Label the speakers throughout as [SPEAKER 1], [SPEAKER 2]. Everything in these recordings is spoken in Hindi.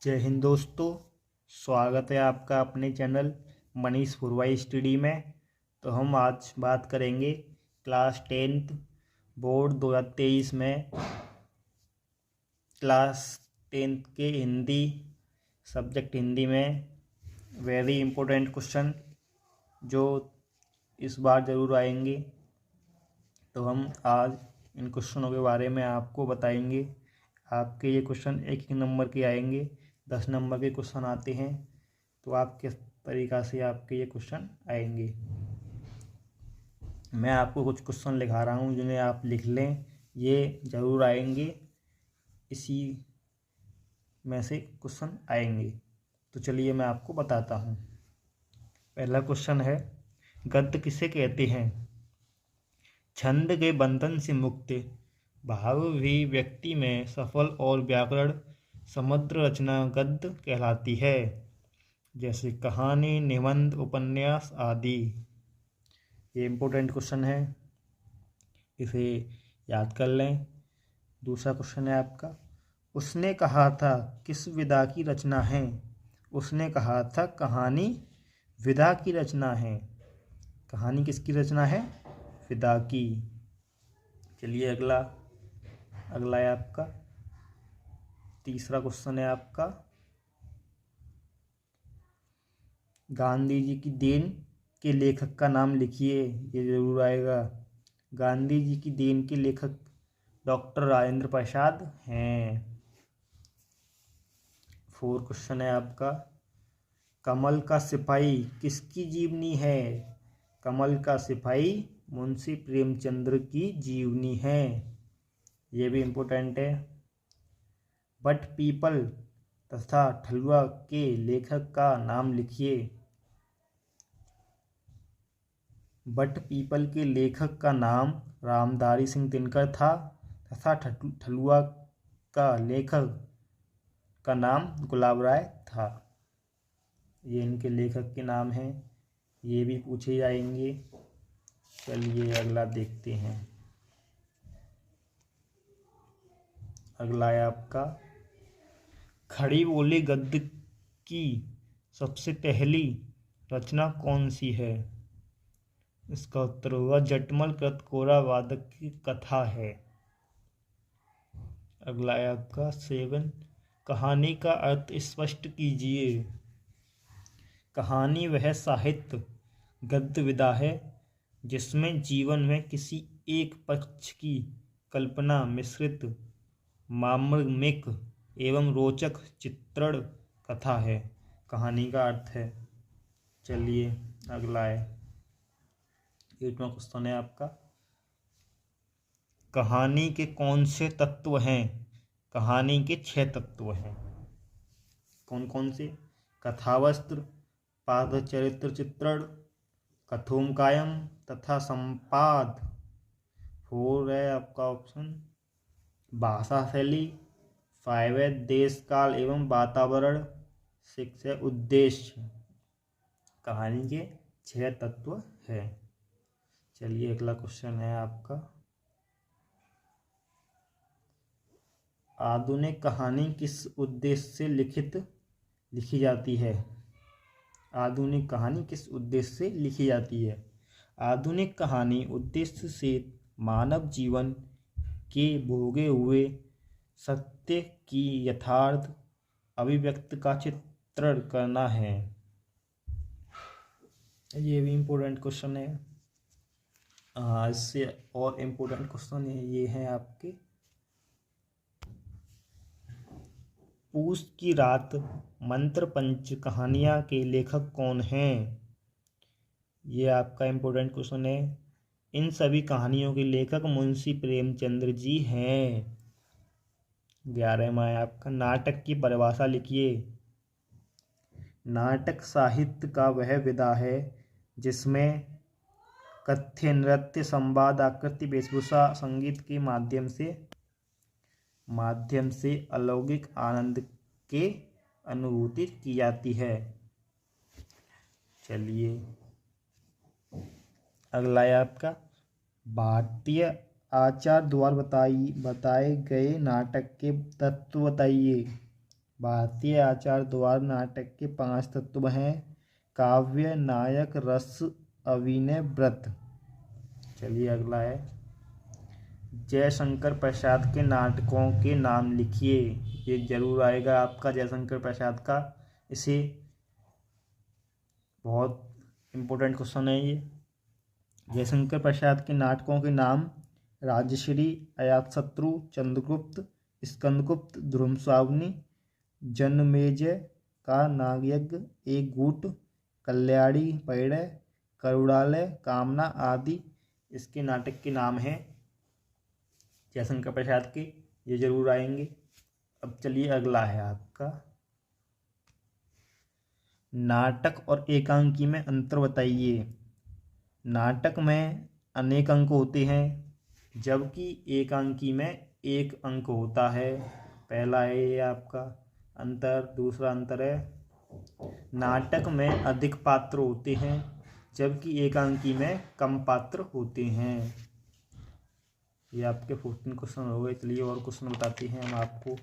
[SPEAKER 1] जय हिंद दोस्तों, स्वागत है आपका अपने चैनल मनीष पुरवाई स्टडी में। तो हम आज बात करेंगे क्लास 10th बोर्ड 2023 में क्लास 10th के हिंदी सब्जेक्ट हिंदी में वेरी इम्पोर्टेंट क्वेश्चन जो इस बार ज़रूर आएंगे। तो हम आज इन क्वेश्चनों के बारे में आपको बताएंगे। आपके ये क्वेश्चन एक नंबर के आएंगे, 10 नंबर के क्वेश्चन आते हैं। तो आप किस तरीक़ा से आपके ये क्वेश्चन आएंगे, मैं आपको कुछ क्वेश्चन लिखा रहा हूँ जिन्हें आप लिख लें, ये ज़रूर आएंगे, इसी में से क्वेश्चन आएंगे। तो चलिए मैं आपको बताता हूँ। पहला क्वेश्चन है, गद्य किसे कहते हैं? छंद के बंधन से मुक्त भाव भी व्यक्ति में सफल और व्याकरण समृद्ध रचना गद्य कहलाती है, जैसे कहानी, निबंध, उपन्यास आदि। ये इम्पोर्टेंट क्वेश्चन है, इसे याद कर लें। दूसरा क्वेश्चन है आपका, उसने कहा था किस विधा की रचना है? उसने कहा था कहानी विधा की रचना है। कहानी किसकी रचना है? विधा की। चलिए अगला है आपका तीसरा क्वेश्चन है आपका, गांधी जी की देन के लेखक का नाम लिखिए। ये जरूर आएगा। गांधी जी की देन के लेखक डॉक्टर राजेंद्र प्रसाद हैं। 4 क्वेश्चन है आपका, कमल का सिपाही किसकी जीवनी है? कमल का सिपाही मुंशी प्रेमचंद्र की जीवनी है। ये भी इम्पोर्टेंट है। बट पीपल तथा ठलुआ के लेखक का नाम लिखिए। बट पीपल के लेखक का नाम रामधारी सिंह दिनकर था तथा ठलुआ का लेखक का नाम गुलाब राय था। ये इनके लेखक के नाम हैं, ये भी पूछे जाएंगे। चलिए अगला देखते हैं। अगला है आपका, खड़ी बोली गद्य की सबसे पहली रचना कौन सी है? इसका उत्तर होगा जटमल कृत कोरा वादक की कथा है। अगला है आपका 7, कहानी का अर्थ स्पष्ट कीजिए। कहानी वह साहित्य गद्य विधा है जिसमें जीवन में किसी एक पक्ष की कल्पना मिश्रित मार्मिक एवं रोचक चित्रण कथा है। कहानी का अर्थ है। चलिए अगला है 8वां क्वेश्चन है आपका, कहानी के कौन से तत्व हैं? कहानी के 6 तत्व हैं। कौन कौन से? कथावस्त्र, पात्र चरित्र चित्रण, कथोमकायम तथा संपाद। 4 है आपका ऑप्शन, भाषा शैली। 5 है देश काल एवं वातावरण। 6 है उद्देश्य। कहानी के 6 तत्व है। चलिए अगला क्वेश्चन है आपका, आधुनिक कहानी किस उद्देश्य से लिखी जाती है? आधुनिक कहानी किस उद्देश्य से लिखी जाती है? आधुनिक कहानी उद्देश्य से मानव जीवन के भोगे हुए सत्य की यथार्थ अभिव्यक्त का चित्रण करना है। ये भी इम्पोर्टेंट क्वेश्चन है। इससे और इम्पोर्टेंट क्वेश्चन ये है आपके, पूस की रात मंत्र पंच कहानियाँ के लेखक कौन हैं? ये आपका इम्पोर्टेंट क्वेश्चन है। इन सभी कहानियों के लेखक मुंशी प्रेमचंद्र जी हैं। 11वां है आपका, नाटक की परिभाषा लिखिए। नाटक साहित्य का वह विधा है जिसमें कथ्य, नृत्य, संवाद, आकृति, वेशभूषा, संगीत के माध्यम से अलौकिक आनंद के अनुभूति की जाती है। चलिए अगला है आपका, भारतीय आचार्य द्वारा बताए गए नाटक के तत्व बताइए। भारतीय आचार द्वार नाटक के 5 तत्व हैं। काव्य, नायक, रस, अभिनय, व्रत। चलिए अगला है, जयशंकर प्रसाद के नाटकों के नाम लिखिए। ये जरूर आएगा आपका जयशंकर प्रसाद का, इसे बहुत इम्पोर्टेंट क्वेश्चन है ये। जयशंकर प्रसाद के नाटकों के नाम: राजश्री, अजातशत्रु, चंद्रगुप्त, स्कंदगुप्त, ध्रुवसावनी, जनमेजय का नागयज्ञ, एक गूट, कल्याणी परिणय, करुणालय, कामना आदि इसके नाटक के नाम हैं जयशंकर प्रसाद के, ये जरूर आएंगे। अब चलिए अगला है आपका, नाटक और एकांकी में अंतर बताइए। नाटक में अनेक अंक होते हैं जबकि एकांकी में एक अंक होता है। पहला है ये आपका अंतर। दूसरा अंतर है, नाटक में अधिक पात्र होते हैं जबकि एकांकी में कम पात्र होते हैं। ये आपके 14 क्वेश्चन हो गए। चलिए और क्वेश्चन बताते हैं हम आपको।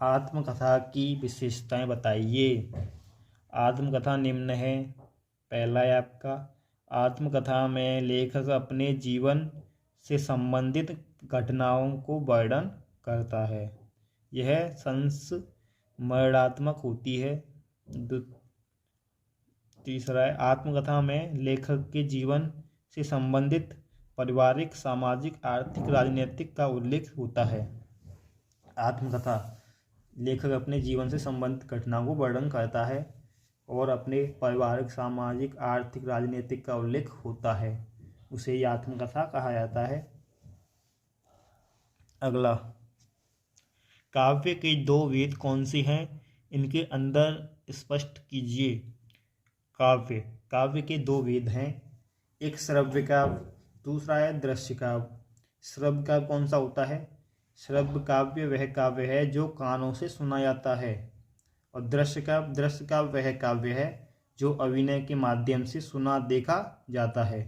[SPEAKER 1] आत्मकथा की विशेषताएं बताइए। आत्मकथा निम्न है। पहला है आपका, आत्मकथा में लेखक अपने जीवन से संबंधित घटनाओं को वर्णन करता है। यह संस्मरणात्मक होती है। तीसरा है, आत्मकथा में लेखक के जीवन से संबंधित पारिवारिक, सामाजिक, आर्थिक, राजनीतिक का उल्लेख होता है। आत्मकथा लेखक अपने जीवन से संबंधित घटनाओं को वर्णन करता है और अपने पारिवारिक, सामाजिक, आर्थिक, राजनीतिक का उल्लेख होता है, उसे ही आत्मकथा कहा जाता है। अगला, काव्य के 2 वेद कौन से हैं? इनके अंदर स्पष्ट कीजिए। काव्य के 2 वेद हैं, एक श्रव्य काव्य, दूसरा है दृश्य काव्य। श्रव्य काव्य कौन सा होता है? श्रव्य काव्य वह काव्य है जो कानों से सुना जाता है, और दृश्य काव्य वह काव्य है जो अभिनय के माध्यम से सुना देखा जाता है।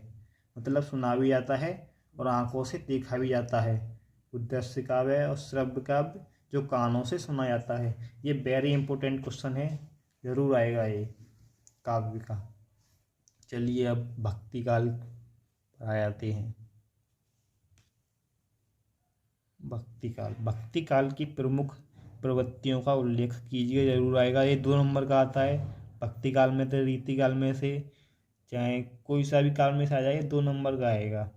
[SPEAKER 1] मतलब सुना भी जाता है और आंखों से देखा भी जाता है। दृश्य काव्य है और श्रव्य काव्य जो कानों से सुना जाता है। ये वेरी इंपॉर्टेंट क्वेश्चन है, जरूर आएगा ये काव्य का। चलिए अब भक्ति काल पर आते हैं। भक्ति काल की प्रमुख प्रवृत्तियों का उल्लेख कीजिए, जरूर आएगा। ये 2 नंबर का आता है। भक्ति काल में तो रीति काल में से चाहे कोई सा भी काल में से आ जाए, 2 नंबर का आएगा।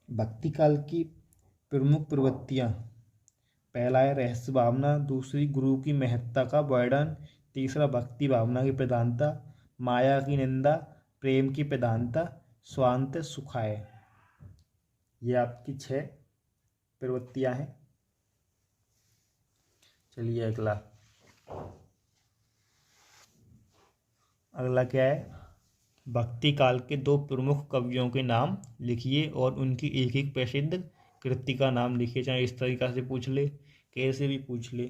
[SPEAKER 1] भक्ति काल की प्रमुख प्रवृत्तियाँ: पहला है रहस्य भावना, दूसरी गुरु की महत्ता का वर्णन, तीसरा भक्ति भावना की प्रधानता, माया की निंदा, प्रेम की प्रधानता, स्वांत सुखाय। ये आपकी 6 प्रवृत्तियाँ हैं। चलिए अगला क्या है? भक्ति काल के 2 प्रमुख कवियों के नाम लिखिए और उनकी एक एक प्रसिद्ध कृति का नाम लिखिए। चाहे इस तरीका से पूछ ले, कैसे भी पूछ ले।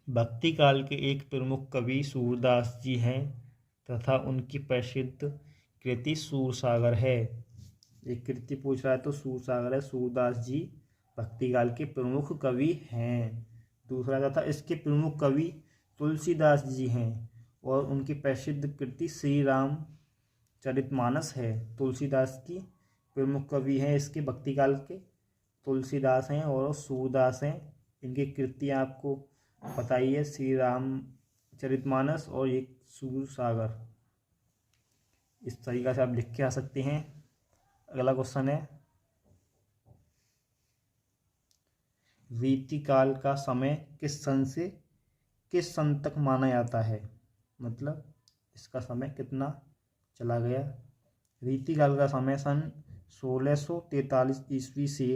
[SPEAKER 1] भक्ति काल के एक प्रमुख कवि सूरदास जी हैं तथा उनकी प्रसिद्ध कृति सूरसागर है। एक कृति पूछ रहा है तो सूरसागर है। सूरदास जी भक्ति काल के प्रमुख कवि हैं। दूसरा तथा इसके प्रमुख कवि तुलसीदास जी हैं और उनकी प्रसिद्ध कृति श्री राम चरितमानस है। तुलसीदास की प्रमुख कवि हैं इसके भक्ति काल के, तुलसीदास हैं और सूरदास हैं। इनकी कृतियाँ आपको बताइए, श्री राम चरितमानस और एक सूरसागर। इस तरीका से आप लिख के आ सकते हैं। अगला क्वेश्चन है, रीति काल का समय किस सन तक माना जाता है? मतलब इसका समय कितना चला गया? रीति काल का समय सन 1643 ईस्वी से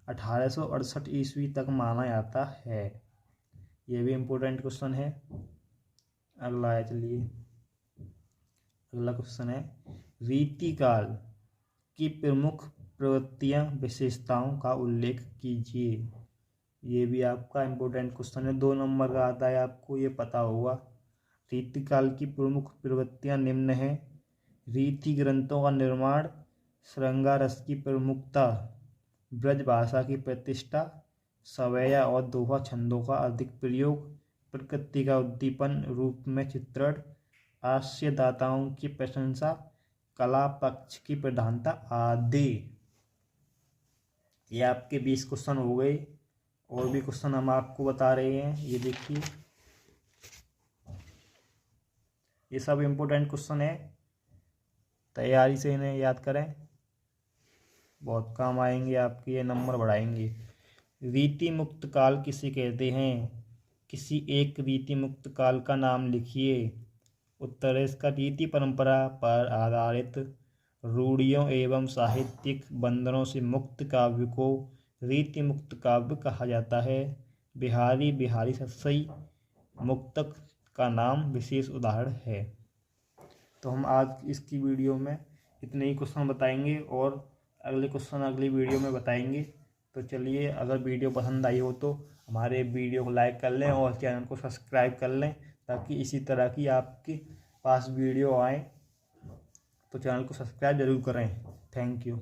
[SPEAKER 1] 1868 ईस्वी तक माना जाता है। ये भी इम्पोर्टेंट क्वेश्चन है। अगला है, चलिए अगला क्वेश्चन है, रीति काल की प्रमुख प्रवृत्तियां विशेषताओं का उल्लेख कीजिए। ये भी आपका इम्पोर्टेंट क्वेश्चन है, 2 नंबर का आता है, आपको ये पता होगा। रीति काल की प्रमुख प्रवृत्तियां निम्न हैं: रीति ग्रंथों का निर्माण, श्रृंगार रस की प्रमुखता, ब्रज भाषा की प्रतिष्ठा, सवैया और दोहा छंदों का अधिक प्रयोग, प्रकृति का उद्दीपन रूप में चित्रण, हास्यदाताओं की प्रशंसा, कला पक्ष की प्रधानता आदि। ये आपके 20 क्वेश्चन हो गए। और भी क्वेश्चन हम आपको बता रहे हैं, ये देखिए, ये सब इम्पोर्टेंट क्वेश्चन है, तैयारी से इन्हें याद करें, बहुत काम आएंगे आपके, ये नंबर बढ़ाएंगे। रीति मुक्त काल किसे कहते हैं? किसी एक रीति मुक्त काल का नाम लिखिए। उत्तर है इसका रीति परंपरा पर आधारित रूढ़ियों एवं साहित्यिक बंधनों से मुक्त काव्य को रीति मुक्त काव्य कहा जाता है। बिहारी सतसई मुक्तक का नाम विशेष उदाहरण है। तो हम आज इसकी वीडियो में इतने ही क्वेश्चन बताएंगे और अगले क्वेश्चन अगली वीडियो में बताएंगे। तो चलिए, अगर वीडियो पसंद आई हो तो हमारे वीडियो को लाइक कर लें और चैनल को सब्सक्राइब कर लें, ताकि इसी तरह की आपके पास वीडियो आए। तो चैनल को सब्सक्राइब ज़रूर करें। Thank you.